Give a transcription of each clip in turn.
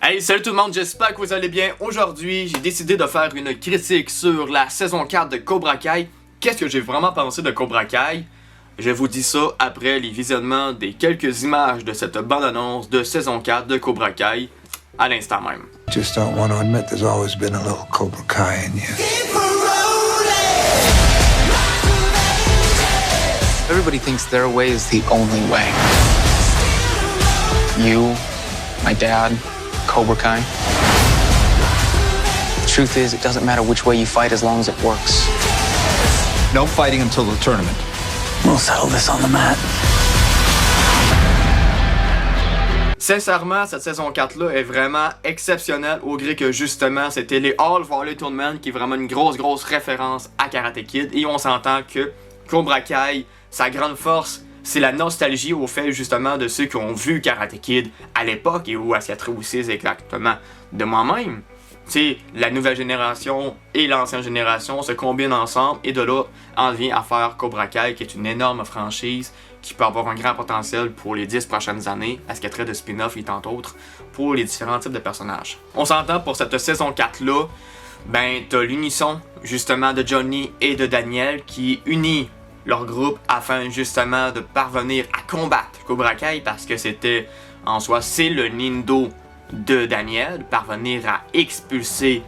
Hey, salut tout le monde, j'espère que vous allez bien. Aujourd'hui, j'ai décidé de faire une critique sur la saison 4 de Cobra Kai. Qu'est-ce que j'ai vraiment pensé de Cobra Kai? Je vous dis ça après les visionnements des quelques images de cette bande-annonce de saison 4 de Cobra Kai, à l'instant même. Just don't want to admit there's always been a little Cobra Kai in you. Everybody thinks their way is the only way. You, my dad, Cobra Kai. The truth is, it doesn't matter which way you fight as long as it works. No fighting until the tournament. We'll settle this on the mat. Sincèrement, cette saison 4-là est vraiment exceptionnelle au gré que justement c'était les All Valley Tournament qui est vraiment une grosse référence à Karate Kid. Et on s'entend que Cobra Kai, sa grande force, c'est la nostalgie au fait justement de ceux qui ont vu Karate Kid à l'époque et où Asiatra aussi exactement de moi-même. Tu sais, la nouvelle génération et l'ancienne génération se combinent ensemble et de là en vient à faire Cobra Kai qui est une énorme franchise qui peut avoir un grand potentiel pour les 10 prochaines années, à ce qu'il y a trait de spin-off et tant autres, pour les différents types de personnages. On s'entend pour cette saison 4-là, ben t'as l'unisson justement de Johnny et de Daniel qui unit leur groupe afin justement de parvenir à combattre Cobra Kai parce que c'était en soi, c'est le Nindo de Daniel, parvenir à expulser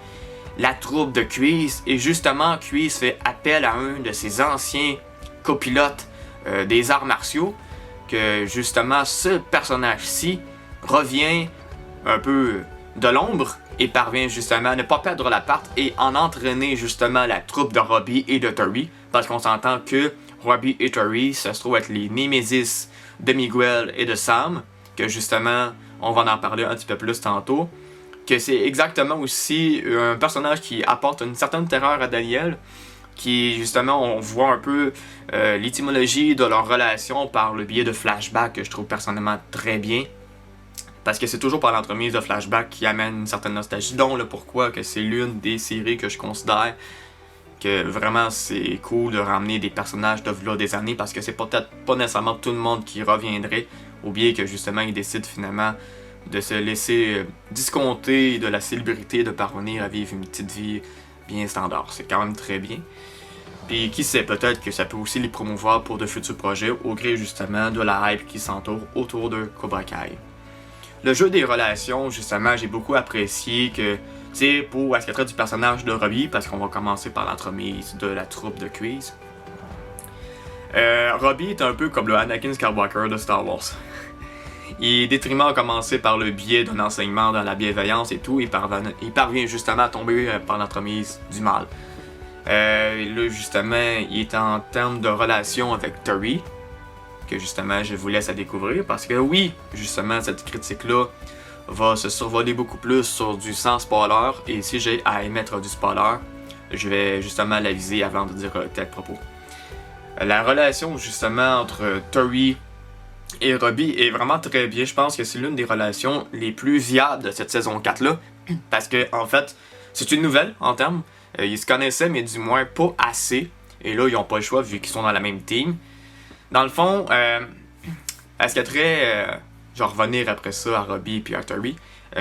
la troupe de Kreese et justement Kreese fait appel à un de ses anciens copilotes des arts martiaux que justement ce personnage-ci revient un peu de l'ombre et parvient justement à ne pas perdre la part et en entraîner justement la troupe de Robbie et de Tori parce qu'on s'entend que Robbie et Tori se trouvent être les némésis de Miguel et de Sam que justement on va en parler un petit peu plus tantôt, que c'est exactement aussi un personnage qui apporte une certaine terreur à Daniel, qui justement on voit un peu l'étymologie de leur relation par le biais de flashbacks que je trouve personnellement très bien, parce que c'est toujours par l'entremise de flashbacks qui amène une certaine nostalgie, dont le pourquoi que c'est l'une des séries que je considère que vraiment c'est cool de ramener des personnages de là des années, parce que c'est peut-être pas nécessairement tout le monde qui reviendrait, ou bien que justement ils décident finalement de se laisser discompter de la célébrité de parvenir à vivre une petite vie bien standard. C'est quand même très bien. Puis qui sait, peut-être que ça peut aussi les promouvoir pour de futurs projets au gré justement de la hype qui s'entoure autour de Cobra Kai. Le jeu des relations, justement, j'ai beaucoup apprécié que c'est pour ce qui est trait du personnage de Robbie, parce qu'on va commencer par l'entremise de la troupe de Kreese. Robbie est un peu comme le Anakin Skywalker de Star Wars. Il détriment a commencé par le biais d'un enseignement dans la bienveillance et tout, il parvient justement à tomber par l'entremise du mal. Là justement, il est en termes de relation avec Tori, que justement je vous laisse à découvrir, parce que oui, justement cette critique-là va se survoler beaucoup plus sur du sans spoiler, et si j'ai à émettre du spoiler, je vais justement l'aviser avant de dire tel propos. La relation justement entre Tori et Robbie est vraiment très bien. Je pense que c'est l'une des relations les plus viables de cette saison 4-là. Parce que, en fait, c'est une nouvelle en termes. Ils se connaissaient, mais du moins pas assez. Et là, ils n'ont pas le choix vu qu'ils sont dans la même team. Dans le fond, à ce qu'il y a très. Je vais revenir après ça à Robbie et à Tori.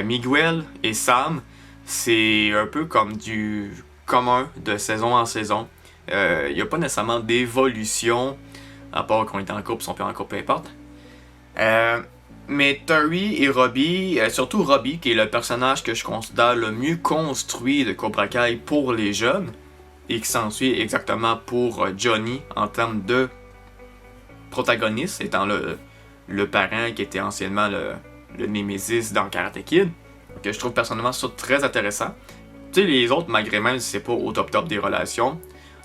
Miguel et Sam, c'est un peu comme du commun de saison en saison. Il n'y a pas nécessairement d'évolution, à part qu'on est en couple, si on peut en couple, peu importe. Mais Tori et Robbie, surtout Robbie, qui est le personnage que je considère le mieux construit de Cobra Kai pour les jeunes, et qui s'ensuit exactement pour Johnny en termes de protagoniste, étant le parent qui était anciennement le Némésis dans Karate Kid, que je trouve personnellement ça très intéressant. Tu sais, les autres, malgré même si c'est pas au top des relations,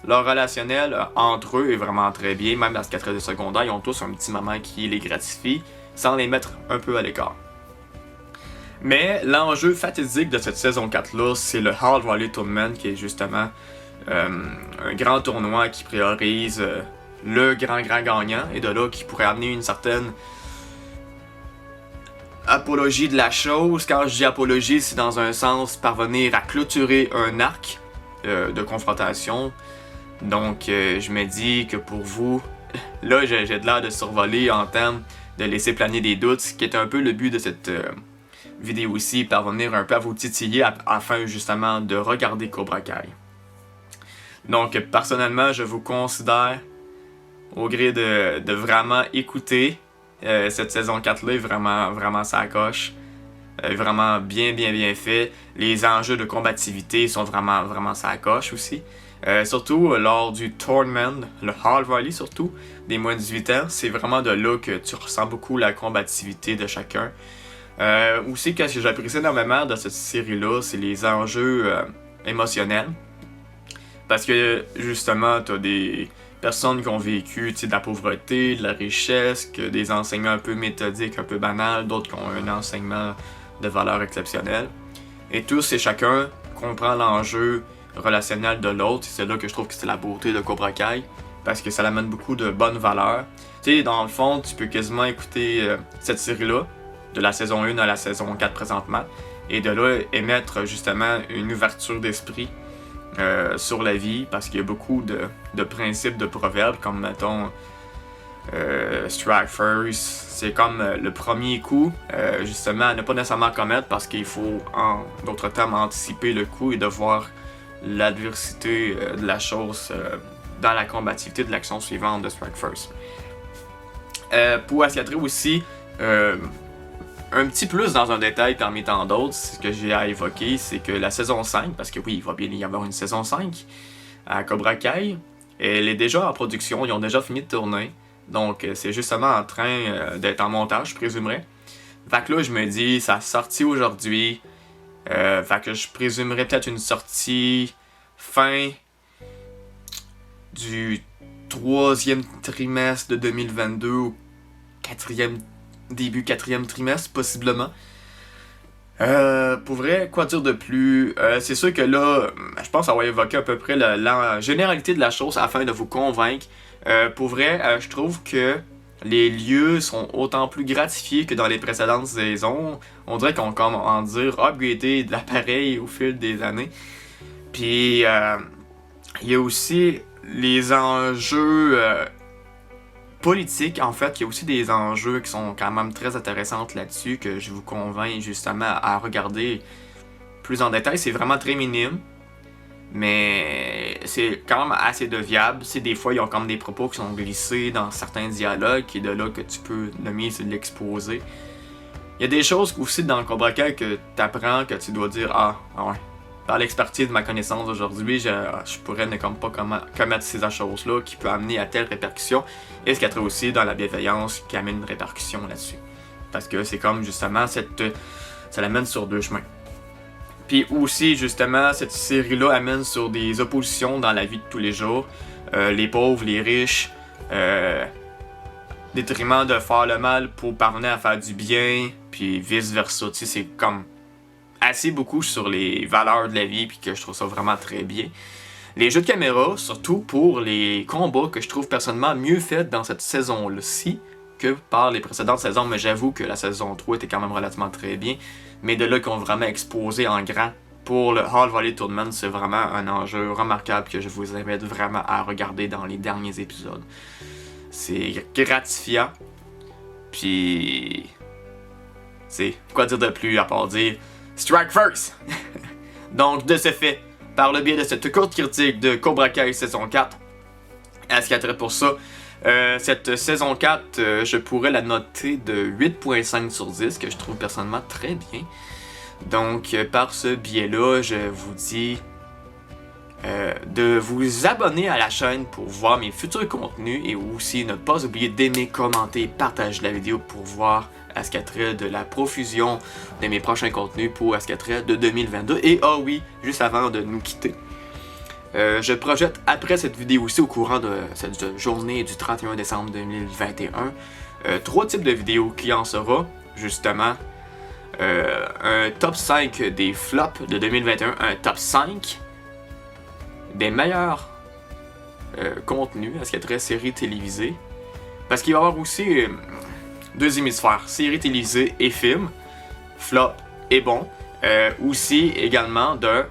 leur relationnel entre eux est vraiment très bien, même dans ce quatrième de secondaire, ils ont tous un petit moment qui les gratifie, sans les mettre un peu à l'écart. Mais l'enjeu fatidique de cette saison 4-là, c'est le All Valley Tournament, qui est justement un grand tournoi qui priorise le grand gagnant, et de là qui pourrait amener une certaine apologie de la chose. Quand je dis apologie, c'est dans un sens parvenir à clôturer un arc de confrontation. Donc je me dis que pour vous, là j'ai de l'air de survoler en termes de laisser planer des doutes, ce qui est un peu le but de vidéo ici parvenir un peu à vous titiller afin justement de regarder Cobra Kai. Donc personnellement, je vous considère au gré de vraiment écouter cette saison 4-là est vraiment ça coche. Vraiment bien fait. Les enjeux de combativité sont vraiment ça coche aussi. Surtout lors du tournament, le Hall Valley surtout, des moins de 18 ans, c'est vraiment de là que tu ressens beaucoup la combativité de chacun. Aussi, qu'est-ce que j'apprécie énormément dans cette série-là, c'est les enjeux émotionnels. Parce que justement, t'as des personnes qui ont vécu de la pauvreté, de la richesse, que des enseignements un peu méthodiques, un peu banals, d'autres qui ont un enseignement de valeur exceptionnelle. Et tous et chacun comprend l'enjeu relationnel de l'autre. C'est là que je trouve que c'est la beauté de Cobra Kai, parce que ça amène beaucoup de bonnes valeurs. Tu sais, dans le fond, tu peux quasiment écouter cette série-là, de la saison 1 à la saison 4 présentement, et de là émettre justement une ouverture d'esprit sur la vie, parce qu'il y a beaucoup de principes, de proverbes, comme mettons strike first, c'est comme le premier coup, justement à ne pas nécessairement commettre, parce qu'il faut en d'autres termes anticiper le coup et de voir l'adversité de la chose dans la combativité de l'action suivante de strike first. Pour Ascatri aussi, un petit plus dans un détail parmi tant d'autres, ce que j'ai à évoquer, c'est que la saison 5, parce que oui, il va bien y avoir une saison 5 à Cobra Kai, elle est déjà en production, ils ont déjà fini de tourner, donc c'est justement en train d'être en montage, je présumerais. Fait que là, je me dis, ça a sorti aujourd'hui, fait que je présumerais peut-être une sortie fin du 3e trimestre de 2022 ou début 4e trimestre, possiblement. Pour vrai, quoi dire de plus? C'est sûr que là, je pense avoir évoqué à peu près la généralité de la chose afin de vous convaincre. Pour vrai, je trouve que les lieux sont autant plus gratifiés que dans les précédentes saisons. On dirait qu'on commence à dire upgrader de l'appareil au fil des années. Puis, il y a aussi les enjeux politiques, en fait. Il y a aussi des enjeux qui sont quand même très intéressants là-dessus, que je vous convainc justement à regarder plus en détail. C'est vraiment très minime, mais c'est quand même assez deviable. C'est des fois, ils ont comme des propos qui sont glissés dans certains dialogues, et de là que tu peux nommer, c'est de l'exposer. Il y a des choses aussi dans le Cobra Kai que tu apprends, que tu dois dire « Ah, ouais. » Par l'expertise de ma connaissance aujourd'hui, je pourrais ne comme pas commettre ces choses-là qui peut amener à telle répercussion. Et ce qu'il y a aussi dans la bienveillance qui amène une répercussion là-dessus. Parce que c'est comme justement, ça l'amène sur deux chemins. Puis aussi, justement, cette série-là amène sur des oppositions dans la vie de tous les jours. Les pauvres, les riches, détriment de faire le mal pour parvenir à faire du bien, puis vice-versa. Tu sais, c'est comme assez beaucoup sur les valeurs de la vie, puis que je trouve ça vraiment très bien. Les jeux de caméra, surtout pour les combats que je trouve personnellement mieux faits dans cette saison-ci que par les précédentes saisons, mais j'avoue que la saison 3 était quand même relativement très bien. Mais de là qu'on vraiment exposé en grand pour le Hall Valley Tournament, c'est vraiment un enjeu remarquable que je vous invite vraiment à regarder dans les derniers épisodes. C'est gratifiant, puis c'est quoi dire de plus à part dire Strike First! Donc, de ce fait, par le biais de cette courte critique de Cobra Kai saison 4, à ce qui a trait pour ça, cette saison 4, je pourrais la noter de 8.5 sur 10, que je trouve personnellement très bien. Donc, par ce biais-là, je vous dis de vous abonner à la chaîne pour voir mes futurs contenus et aussi ne pas oublier d'aimer, commenter, partager la vidéo pour voir à ce qui a trait de la profusion de mes prochains contenus pour à ce qui a trait de 2022. Et ah oui, juste avant de nous quitter, je projette après cette vidéo aussi au courant de cette journée du 31 décembre 2021 3 types de vidéos qui en sera justement un top 5 des flops de 2021, un top 5 des meilleurs contenus à ce qui a trait séries télévisées, parce qu'il va y avoir aussi deux hémisphères, séries télévisées et films, flop et bon, aussi également d'un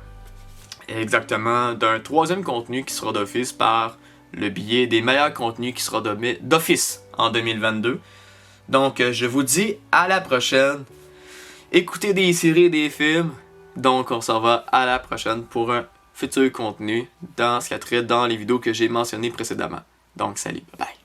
troisième contenu qui sera d'office par le biais des meilleurs contenus qui sera d'office en 2022. Donc je vous dis à la prochaine écouter des séries et des films. Donc on se revoit à la prochaine pour un futur contenu dans ce qui a trait dans les vidéos que j'ai mentionnées précédemment. Donc salut, bye bye.